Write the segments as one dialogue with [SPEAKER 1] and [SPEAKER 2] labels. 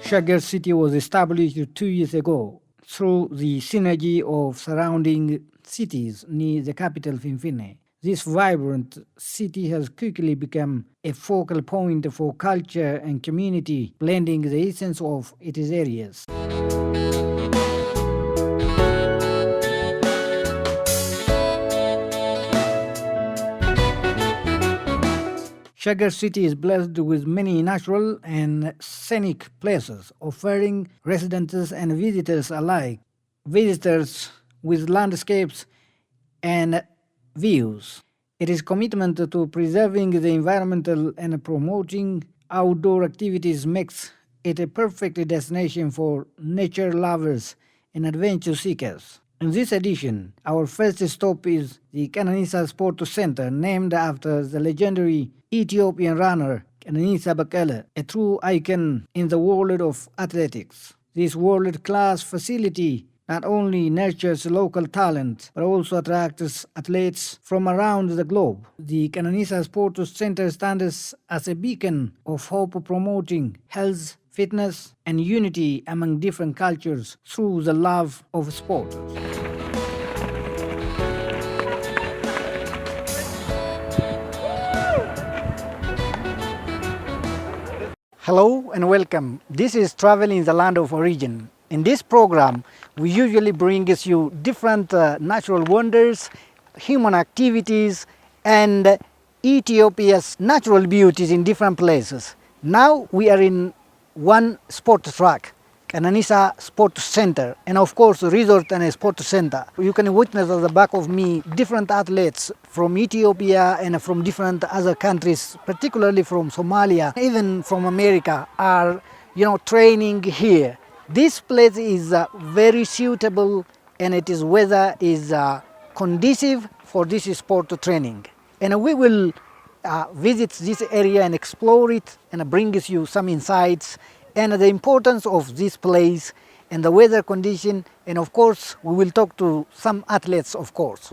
[SPEAKER 1] Shaggar city was established 2 years ago through the synergy of surrounding cities near the capital Finfinne. This vibrant city has quickly become a focal point for culture and community, blending the essence of its areas. Shaggar city is blessed with many natural and scenic places, offering residents and visitors alike visitors with landscapes and views. It is commitment to preserving the environmental and promoting outdoor activities makes it a perfect destination for nature lovers and adventure seekers. In this edition, our first stop is the Kananisa Sports Center, named after the legendary Ethiopian runner Kananisa Bekele, a true icon in the world of athletics. This world-class facility not only nurtures local talent but also attracts athletes from around the globe. The Kananisa Sports Center stands as a beacon of hope, promoting health, fitness, and unity among different cultures through the love of sport. Hello and welcome. This is Travel in the Land of Origin. In this program, we usually bring you different natural wonders, human activities, and Ethiopia's natural beauties in different places. Now we are in one sport track, Kananisa Sports Center, and of course resort and a sports center. You can witness at the back of me different athletes from Ethiopia and from different other countries, particularly from Somalia, even from America, are training here. This place is very suitable and its weather is conducive for this sport training. And we will visit this area and explore it and bring you some insights and the importance of this place and the weather condition, and of course we will talk to some athletes, of course.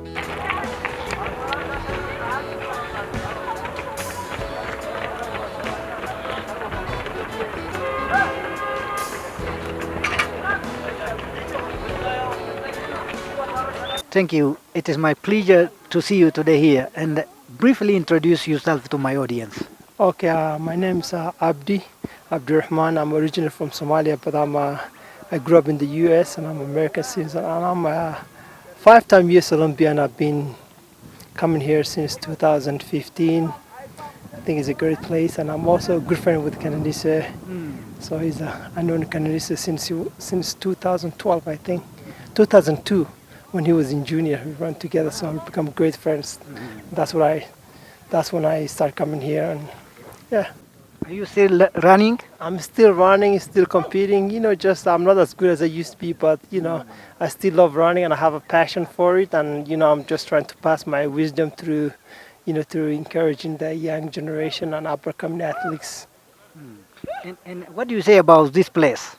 [SPEAKER 1] Thank you. It is my pleasure to see you today here, and briefly introduce yourself to my audience.
[SPEAKER 2] Okay, my name is Abdurrahman. I'm originally from Somalia, but I grew up in the U.S. and I'm an American citizen. And I'm a five-time U.S. Olympian. I've been coming here since 2015. I think it's a great place, and I'm also a good friend with Kananisa. So I known Kananisa since 2012, I think, 2002. When he was in junior, we ran together, so we become great friends. That's when I start coming here, and yeah.
[SPEAKER 1] Are you still running?
[SPEAKER 2] I'm still running, still competing. I'm not as good as I used to be, but I still love running and I have a passion for it. And I'm just trying to pass my wisdom through encouraging the young generation and upcoming athletes.
[SPEAKER 1] And what do you say about this place?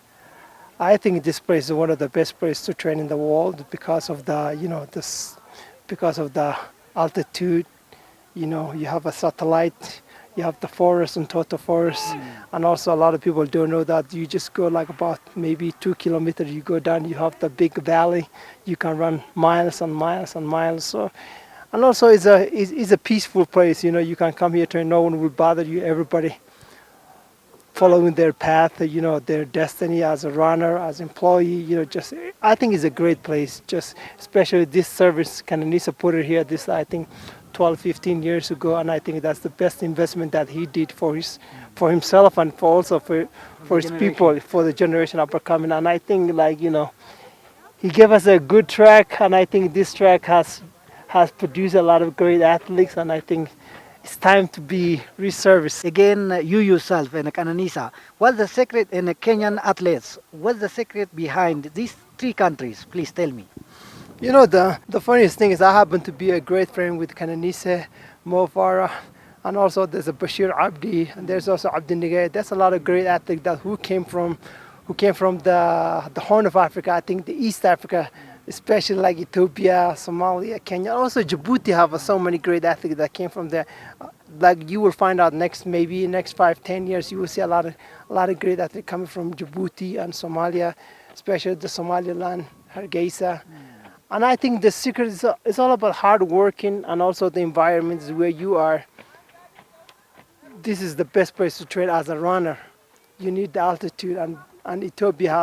[SPEAKER 2] I think this place is one of the best places to train in the world because of because of the altitude. You have a satellite, you have the forest and total forest, and also a lot of people don't know that you just go like about maybe 2 kilometers, you go down, you have the big valley, you can run miles and miles and miles. So, and also it's a peaceful place. You can come here train, no one will bother you, everybody following their path, their destiny as a runner, as employee, I think it's a great place, just especially this service, Kananisa put it here, I think 12, 15 years ago, and I think that's the best investment that he did for himself and for his people, for the generation upcoming. And I think he gave us a good track, and I think this track has produced a lot of great athletes, and I think it's time to be reserviced.
[SPEAKER 1] Again, you yourself and Kananisa, what's the secret in Kenyan athletes? What's the secret behind these three countries? Please tell me.
[SPEAKER 2] The funniest thing is I happen to be a great friend with Kananisa, Mo Farah, and also there's a Bashir Abdi, and there's also Abdi Nigay. There's a lot of great athletes who came from the Horn of Africa, I think the East Africa especially like Ethiopia, Somalia, Kenya. Also, Djibouti have so many great athletes that came from there. Like you will find out next 5, 10 years, you will see a lot of great athletes coming from Djibouti and Somalia, especially the Somaliland, Hargeisa. And I think the secret is all about hard working and also the environments where you are. This is the best place to train as a runner. You need the altitude, and Ethiopia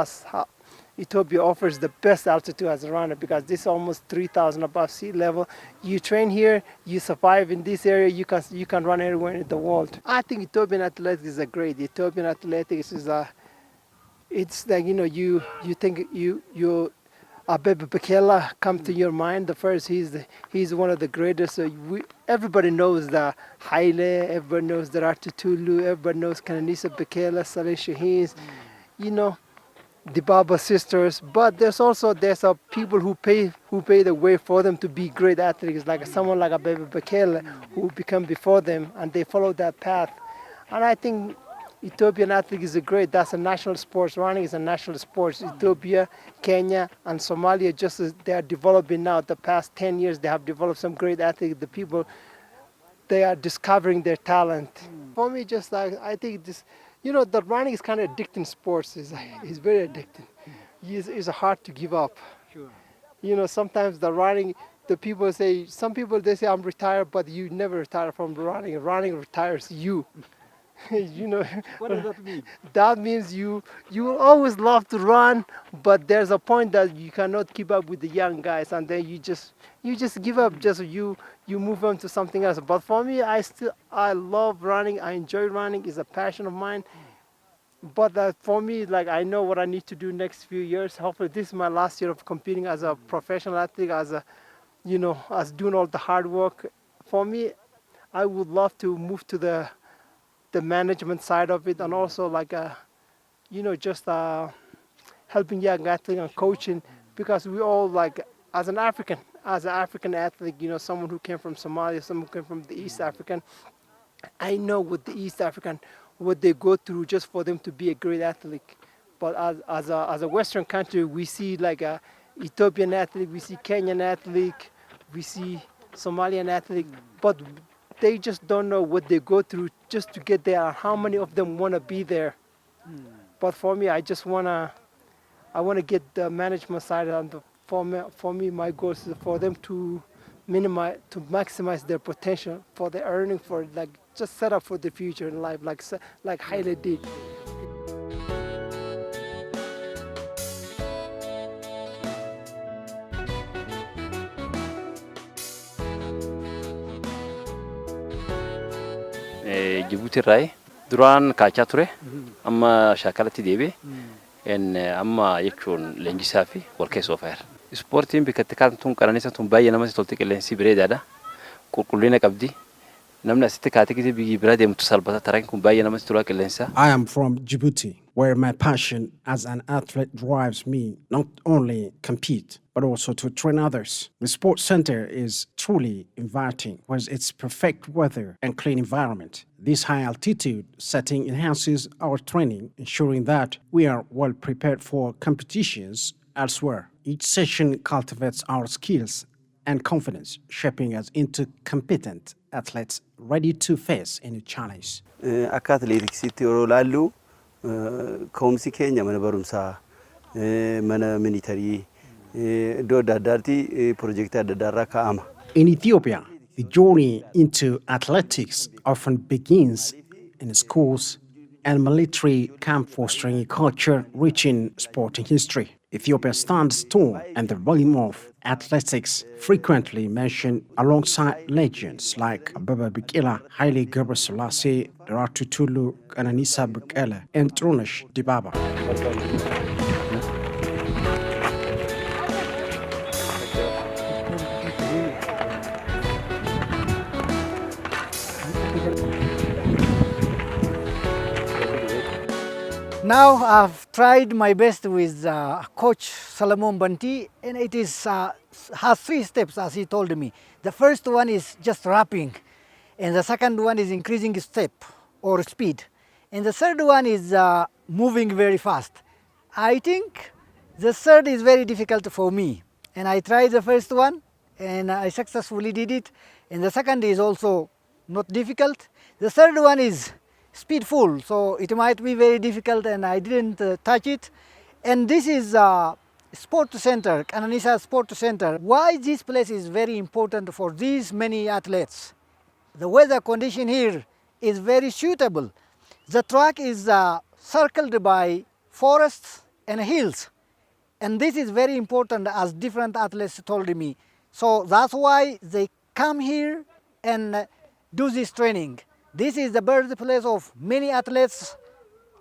[SPEAKER 2] offers the best altitude as a runner because this is almost 3,000 above sea level. You train here, you survive in this area, you can run anywhere in the world. I think Ethiopian athletics is a great. Ethiopian athletics is a it's like you think you Abebe Bekele come to your mind. The first he's one of the greatest. So everybody knows the Haile, everybody knows the Artutulu, everybody knows Kananisa Bekele, Saleh Shahins, you know the Baba sisters. But there's a people who pay the way for them to be great athletes, like someone like Abebe Bekele who become before them and they follow that path. And I think Ethiopian athletics is a great. That's a national sport. Running is a national sport. Ethiopia, Kenya, and Somalia, just as they are developing now. The past 10 years, they have developed some great athletes. The people, they are discovering their talent. For me, just like I think this, the running is kind of addicting sports. It's very addicting. It's hard to give up.
[SPEAKER 1] Sure.
[SPEAKER 2] Sometimes the running, some people they say I'm retired, but you never retire from running. Running retires you. you know
[SPEAKER 1] What does that mean?
[SPEAKER 2] that means you will always love to run, but there's a point that you cannot keep up with the young guys, and then you just give up. Just you move on to something else. But for me, I love running. I enjoy running. It's a passion of mine. But for me, like I know what I need to do next few years. Hopefully this is my last year of competing as a professional athlete, as doing all the hard work. For me, I would love to move to the management side of it, and also like just helping young athletes and coaching, because we all like as an African athlete, someone who came from Somalia, someone who came from the East African. I know what the East African, what they go through just for them to be a great athlete. But as a Western country, we see like a Ethiopian athlete, we see Kenyan athlete, we see Somalian athlete, but they just don't know what they go through just to get there. How many of them want to be there? But for me, I wanna get the management side, and for me, my goal is for them to maximize their potential for the earning, for like just set up for the future in life, like Haile did.
[SPEAKER 3] Jibuuti irraa duraan kaachaa ture amma shaakalatti deebi'e amma jechuun leenjisaa fi wal keessa oofeera. Ispoortiin bikkatti kaatun qananiisa tun baay'ee namatti tolti, qilleensi bireedaadha, qulqullina qabdi. Namni asitti kaatee gisee biyyi biraa deemtu salphata, taraan kun baay'ee namatti tola qilleensa.
[SPEAKER 4] I am from Djibouti, where my passion as an athlete drives me not only compete, but also to train others. The sports center is truly inviting with its perfect weather and clean environment. This high altitude setting enhances our training, ensuring that we are well prepared for competitions elsewhere. Each session cultivates our skills and confidence, shaping us into competent athletes ready to face any challenge.
[SPEAKER 5] Akka atileetiksiitti yeroo ilaallu ka'umsi keenya mana barumsaa, mana militarii, iddoo adda addaatti piroojeektii adda addaarraa kaa'ama.
[SPEAKER 4] In Ethiopia, the journey into athletics often begins in schools and military camp, fostering a culture rich in sporting history. Ethiopia stands tall, and the volume of athletics frequently mentioned alongside legends like Abebe Bikila, Haile Gebrselassie, Deratu Tulu, Kananisa Bekele, and Trunesh Dibaba.
[SPEAKER 1] Now I've tried my best with Coach Salomon Banti, and it has 3 steps, as he told me. The first one is just wrapping, and the second one is increasing step or speed, and the third one is moving very fast. I think the third is very difficult for me. and I tried the first one and I successfully did it. And the second is also not difficult. The third one is speedful, so it might be very difficult and I didn't touch it. And this is sport center, Kananisa Sport Center. Why this place is very important for these many athletes? The weather condition here is very suitable. The track is circled by forests and hills, and this is very important as different athletes told me. So that's why they come here and do this training. This is the birthplace of many athletes.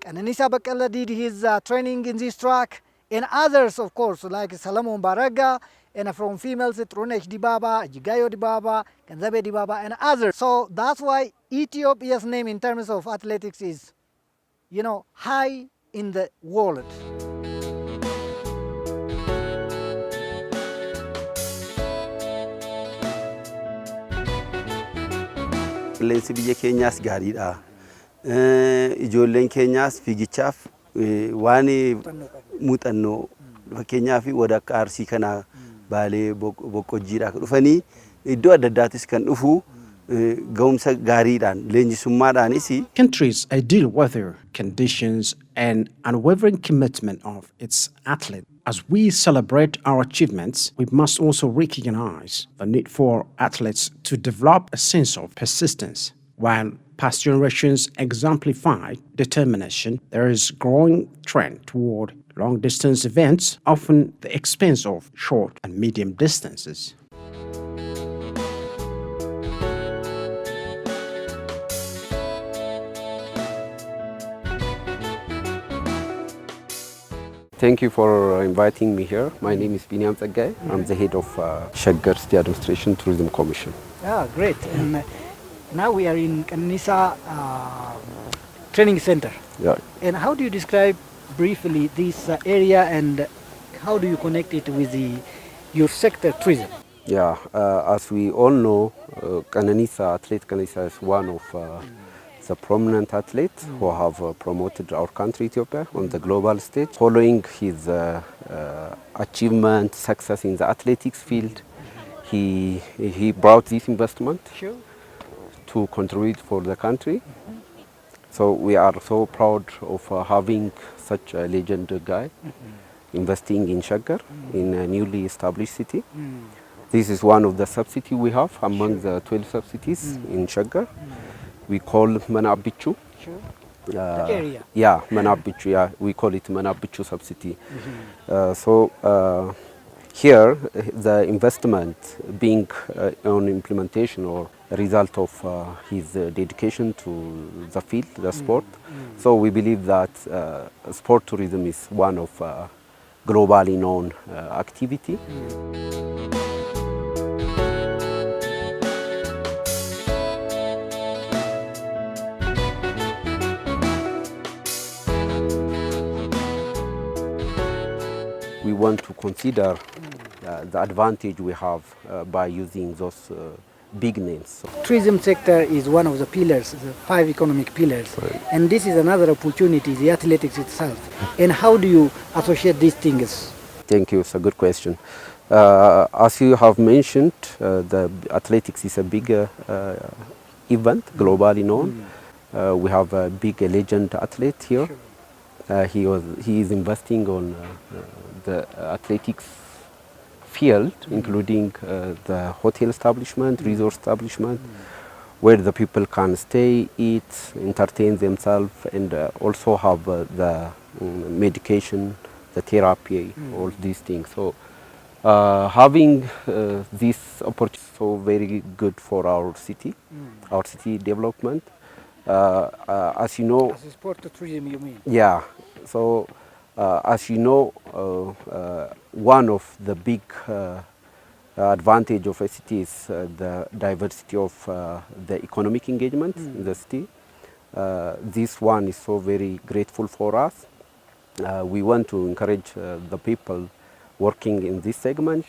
[SPEAKER 1] Kananisa Bakala did his training in this track, and others, of course, like Salamon Baraga, and from females, Tronesh Dibaba, Jigayo Dibaba, Kanzabe Dibaba, and others. So that's why Ethiopia's name in terms of athletics is, high in the world.
[SPEAKER 5] Qilleensi biyya keenyaas gaariidha. Ijoolleen keenyaas fiigichaaf waan muuxannoo fakkeenyaaf wada akka Arsii kana Baalee Boqqojjiidhaa dhufanii iddoo adda addaatis kan dhufu ga'umsa gaariidhaan leenjisummaadhaanis.
[SPEAKER 4] Country's ideal weather conditions and unwavering commitment of its athletes. As we celebrate our achievements, we must also recognize the need for athletes to develop a sense of persistence. While past generations exemplify determination, there is growing trend toward long-distance events, often at the expense of short and medium distances.
[SPEAKER 6] Thank you for inviting me here. My name is Biniam Shaggar. I'm the head of Shaggar City Administration Tourism Commission.
[SPEAKER 1] Ah, great. And now we are in Kananisa Training Center.
[SPEAKER 6] Yeah.
[SPEAKER 1] And how do you describe briefly this area and how do you connect it with your sector, tourism?
[SPEAKER 6] Yeah, as we all know, Athlete Kananisa is one of the prominent athletes who have promoted our country, Ethiopia, on the global stage. Following his achievement, success in the athletics field, he brought this investment to contribute for the country. So we are so proud of having such a legendary guy investing in Shaggar, in a newly established city. This is one of the sub-cities we have among the 12 sub-cities in Shaggar. We call Manabichu.
[SPEAKER 1] The area?
[SPEAKER 6] Yeah, Manabichu, yeah. We call it Manabichu sub-city. Here, the investment being on implementation or a result of his dedication to the field, the sport. So we believe that sport tourism is one of globally known activity. We want to consider the advantage we have by using those big names.
[SPEAKER 1] Tourism sector is one of the pillars, the 5 economic pillars, and this is another opportunity, the athletics itself. And how do you associate these things?
[SPEAKER 6] Thank you, it's a good question. As you have mentioned, the athletics is a big event, globally known. We have a big legend athlete here. He is investing on the athletics field, including the hotel establishment, resort establishment, where the people can stay, eat, entertain themselves, and also have the medication, the therapy, all these things. So having this opportunity is so very good for our city development. As you know,
[SPEAKER 1] As a sport tourism, you mean?
[SPEAKER 6] yeah. So as you know, one of the big advantage of a city is the diversity of the economic engagement in the city. This one is so very grateful for us. We want to encourage the people working in this segment.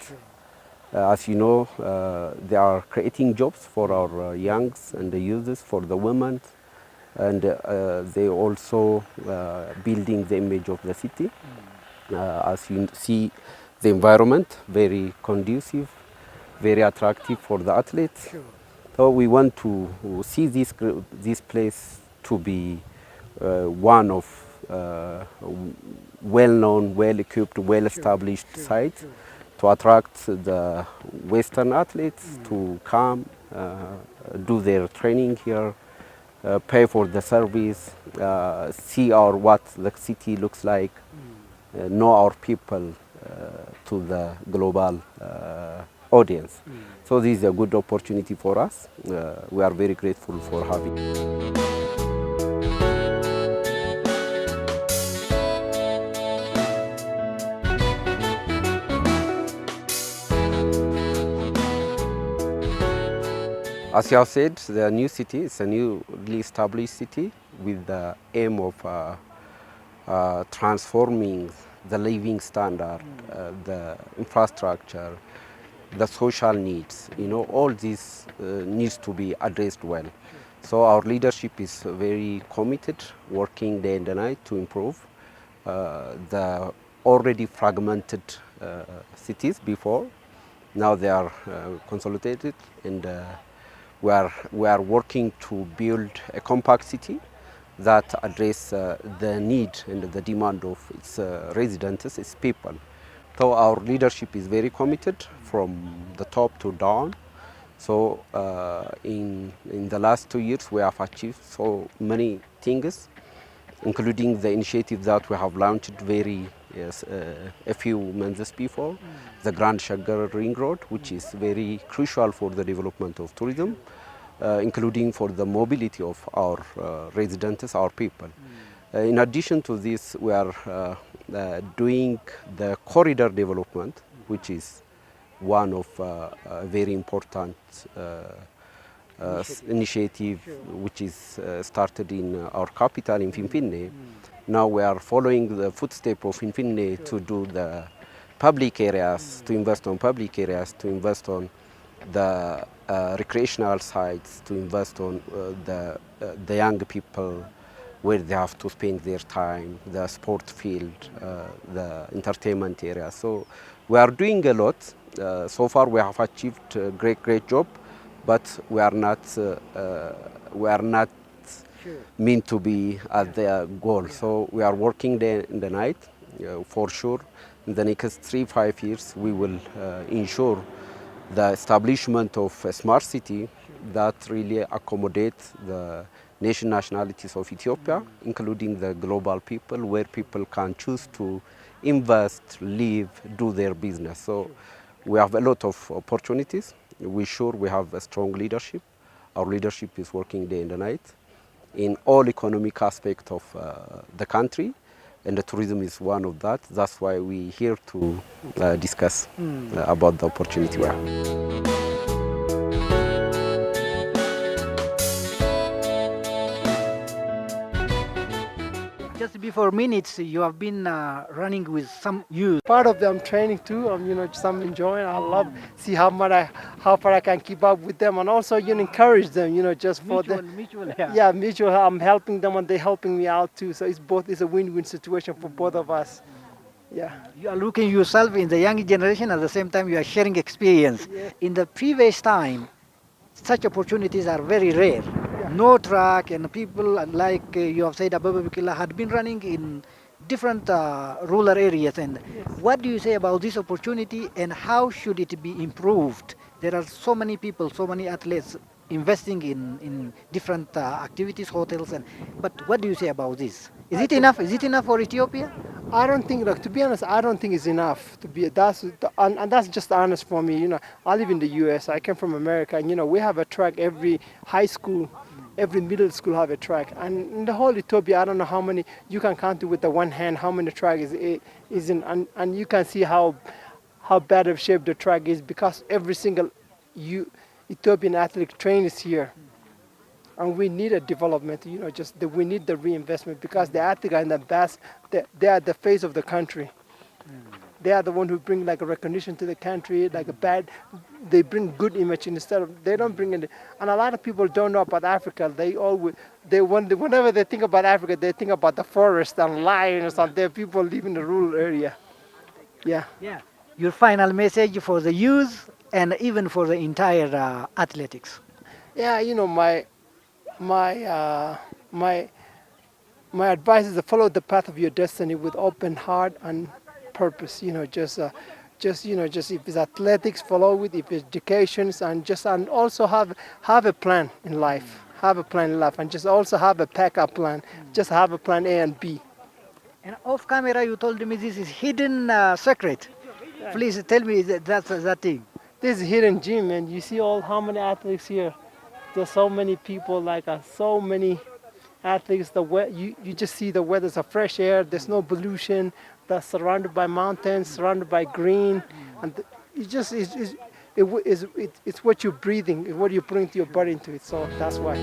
[SPEAKER 6] As you know, they are creating jobs for our youngs and the youths, for the women, and they also building the image of the city. As you see, the environment very conducive, very attractive for the athletes. So we want to see this place to be one of well-known, well-equipped, well-established sites to attract the Western athletes to come, do their training here, pay for the service, see what the city looks like, know our people to the global audience. So this is a good opportunity for us. We are very grateful for having it. As you have said, the new city is a newly established city with the aim of transforming the living standard, the infrastructure, the social needs. You know, all this needs to be addressed well. So our leadership is very committed, working day and night to improve the already fragmented cities before. Now they are consolidated, and we are working to build a compact city that address the need and the demand of its residents, its people. So our leadership is very committed from the top to down. So in the last 2 years we have achieved so many things, including the initiative that we have launched a few months before, the Grand Shaggar Ring Road, which is very crucial for the development of tourism, including for the mobility of our residents, our people. In addition to this, we are doing the corridor development, which is one of a very important initiative which is started in our capital in Finfinne. Now we are following the footsteps of Finfinne to do the public areas, to invest on public areas, to invest on the recreational sites, to invest on the young people where they have to spend their time, the sport field, the entertainment area. So we are doing a lot. So far we have achieved a great job, but we are not meant to be at the goal. So we are working day and the night. For sure, in the next 3-5 years, we will ensure the establishment of a smart city that really accommodates the nationalities of Ethiopia, including the global people, where people can choose to invest, live, do their business. So we have a lot of opportunities. We're sure we have a strong leadership. Our leadership is working day and night in all economic aspects of the country, and the tourism is one of that. That's why we're here to discuss about the opportunity we have.
[SPEAKER 1] Just before minutes, you have been running with some youth.
[SPEAKER 2] Part of them training too. Some enjoying. I love see how far I can keep up with them, and also encourage them. Just for
[SPEAKER 1] Mutual,
[SPEAKER 2] yeah, mutual. I'm helping them, and they're helping me out too. So it's a win-win situation for both of us. Yeah.
[SPEAKER 1] You are looking yourself in the young generation, at the same time you are sharing experience. In the previous time, such opportunities are very rare. No track, and people like you have said, Ababa Bikila had been running in different rural areas. And what do you say about this opportunity, and how should it be improved? There are so many people, so many athletes investing in different activities, hotels, but what do you say about this? Is it enough? Is it enough for Ethiopia?
[SPEAKER 2] I don't think, to be honest, I don't think it's enough to be. And that's just honest for me. I live in the U.S. I came from America, and we have a track every high school, every middle school have a track, and in the whole Ethiopia, I don't know how many you can count it with the one hand how many track is in, and you can see how bad of shape the track is because every single Ethiopian athlete trains here. And we need a development, we need the reinvestment because the athletes are in the best, they are the face of the country. They are the one who bring like a recognition to the country, they bring good image instead of, they don't bring in, and a lot of people don't know about Africa. Whenever they think about Africa, they think about the forest and lions and there people live in the rural area. Yeah.
[SPEAKER 1] Yeah. Your final message for the youth and even for the entire athletics.
[SPEAKER 2] Yeah, you know, my uh, my my advice is to follow the path of your destiny with open heart and purpose. You know, just if it's athletics, follow it. If it's educations, and also have a plan in life. Have a plan in life, and just also have a backup plan. Just have a plan A and B.
[SPEAKER 1] And off camera, you told me this is hidden secret. Please tell me that thing.
[SPEAKER 2] This is hidden gym, and you see all how many athletes here. There's so many people like us, so many athletes. You just see the weather's a fresh air. There's no pollution. That's surrounded by mountains, surrounded by green, and it just it's what you're breathing, it's what you bring to your body into it. So that's why.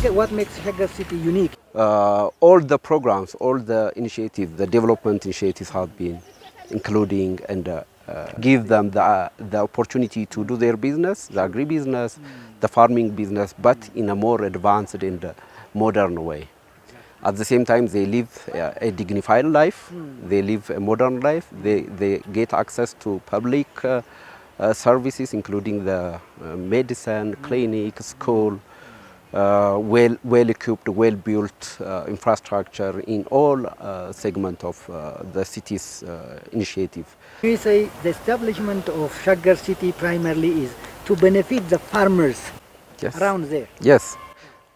[SPEAKER 1] Okay, what makes Shaggar City unique?
[SPEAKER 6] All the programs, all the initiatives, the development initiatives have been including and give them the opportunity to do their business, the agribusiness, the farming business, but in a more advanced and modern way. At the same time, they live a dignified life, they live a modern life, they get access to public services, including the medicine, clinic, school, well equipped, well built infrastructure in all segments of the city's initiative.
[SPEAKER 1] We say the establishment of Shaggar City primarily is to benefit the farmers
[SPEAKER 6] Yes.
[SPEAKER 1] around there.
[SPEAKER 6] Yes,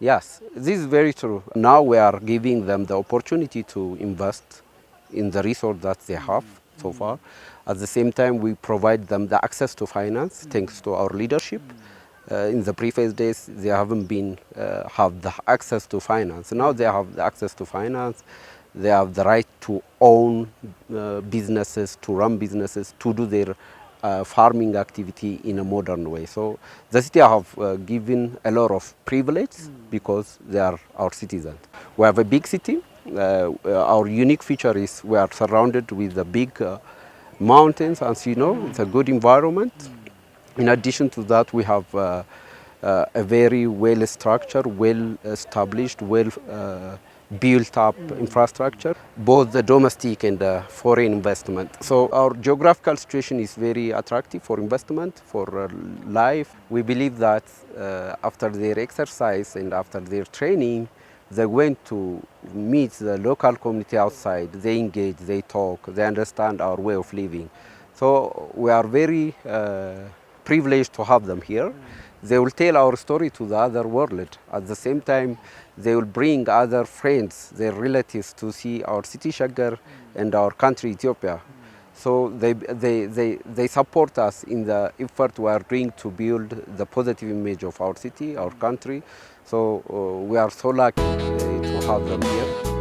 [SPEAKER 6] yes, this is very true. Now we are giving them the opportunity to invest in the resource that they have so far. At the same time, we provide them the access to finance thanks to our leadership. In the previous days, they haven't been have the access to finance. Now they have the access to finance. They have the right to own businesses, to run businesses, to do their farming activity in a modern way. So the city have given a lot of privilege because they are our citizens. We have a big city. Our unique feature is we are surrounded with the big mountains, as you know. It's a good environment. In addition to that, we have a very well structured, well established, well built up infrastructure, both the domestic and the foreign investment. So our geographical situation is very attractive for investment, for life. We believe that after their exercise and after their training, they went to meet the local community outside. They engage, they talk, they understand our way of living. So we are very privileged to have them here. They will tell our story to the other world. At the same time, they will bring other friends, their relatives, to see our city Shaggar and our country Ethiopia. So they support us in the effort we are doing to build the positive image of our city, our country. So we are so lucky to have them here.